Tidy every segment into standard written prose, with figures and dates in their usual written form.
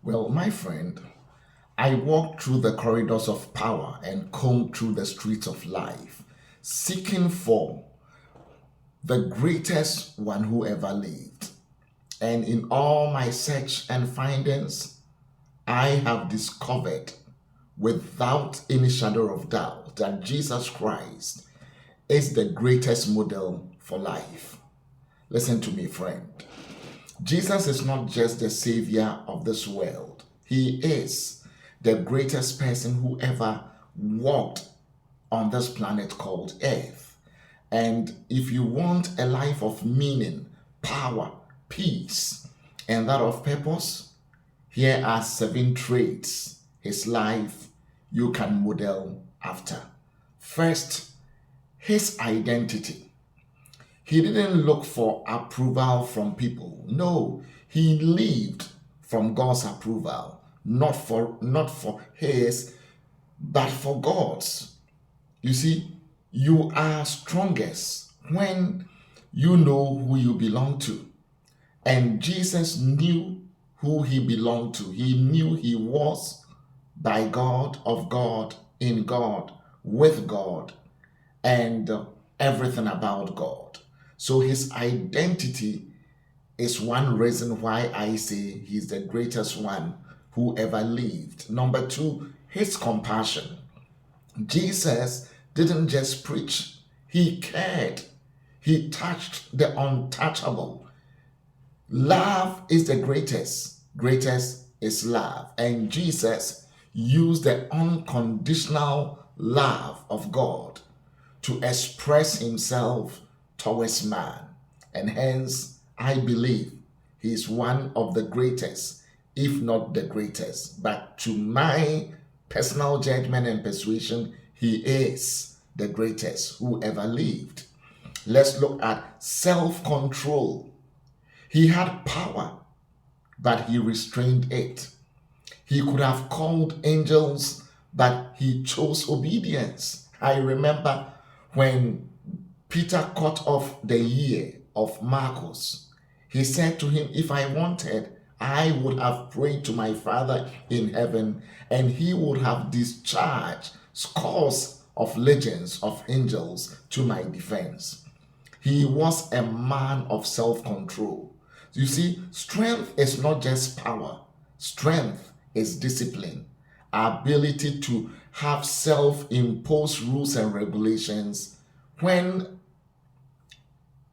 Well, my friend, I walked through the corridors of power and combed through the streets of life, seeking for the greatest one who ever lived. And in all my search and findings, I have discovered without any shadow of doubt that Jesus Christ is the greatest model for life. Listen to me, friend. Jesus is not just the savior of this world, he is the greatest person who ever walked on this planet called Earth. And if you want a life of meaning, power, peace, and that of purpose, here are seven traits his life you can model after. First, his identity. He didn't look for approval from people. No, he lived from God's approval, not for his, but for God's. You see, you are strongest when you know who you belong to. And Jesus knew who he belonged to. He knew he was by God, of God, in God, with God, and everything about God. So his identity is one reason why I say he's the greatest one who ever lived. Number two, his compassion. Jesus didn't just preach, he cared. He touched the untouchable. Love is the greatest. Greatest is love. And Jesus used the unconditional love of God to express himself towards man. And hence, I believe he is one of the greatest, if not the greatest. But to my personal judgment and persuasion, he is the greatest who ever lived. Let's look at self control. He had power, but he restrained it. He could have called angels, but he chose obedience. I remember when Peter cut off the ear of Marcus, he said to him, if I wanted, I would have prayed to my Father in heaven, and he would have discharged scores of legions of angels to my defense. He was a man of self control. You see, strength is not just power, strength is discipline, ability to have self imposed rules and regulations when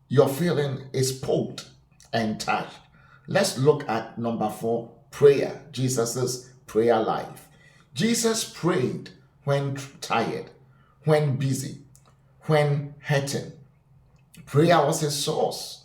your feeling is poked and touched. Let's look at number four, prayer. Jesus's prayer life. Jesus prayed when tired, when busy, when hurting. Prayer was his source,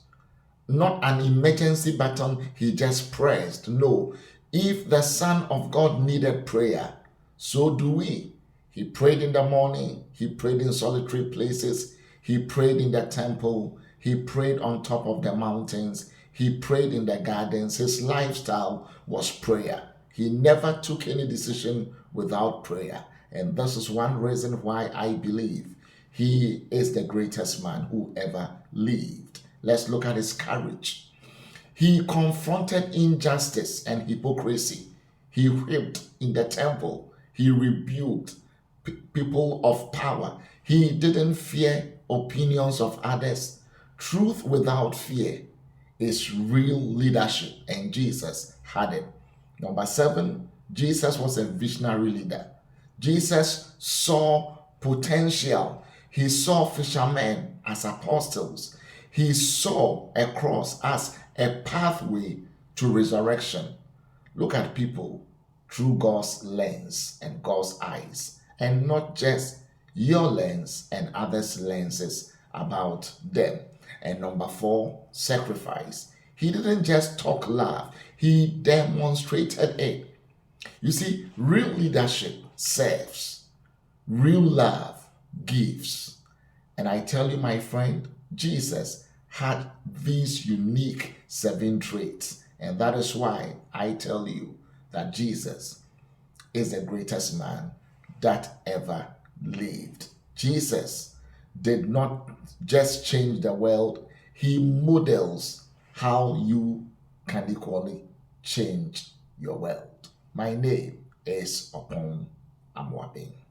not an emergency button he just pressed. No, if the Son of God needed prayer, so do we. He prayed in the morning, he prayed in solitary places, he prayed in the temple, he prayed on top of the mountains, he prayed in the gardens. His lifestyle was prayer. He never took any decision without prayer. And this is one reason why I believe he is the greatest man who ever lived. Let's look at his courage. He confronted injustice and hypocrisy. He whipped in the temple. He rebuked people of power. He didn't fear opinions of others. Truth without fear is real leadership, and Jesus had it. Number seven, Jesus was a visionary leader. Jesus saw potential. He saw fishermen as apostles. He saw a cross as a pathway to resurrection. Look at people through God's lens and God's eyes, and not just your lens and others' lenses about them. And number four, sacrifice. He didn't just talk love, he demonstrated it. You see, real leadership serves, real love gives. And I tell you, my friend, Jesus had these unique seven traits. And that is why I tell you that Jesus is the greatest man that ever lived. Jesus did not just change the world, he models how you can equally change your world. My name is Oppong Amoabeng.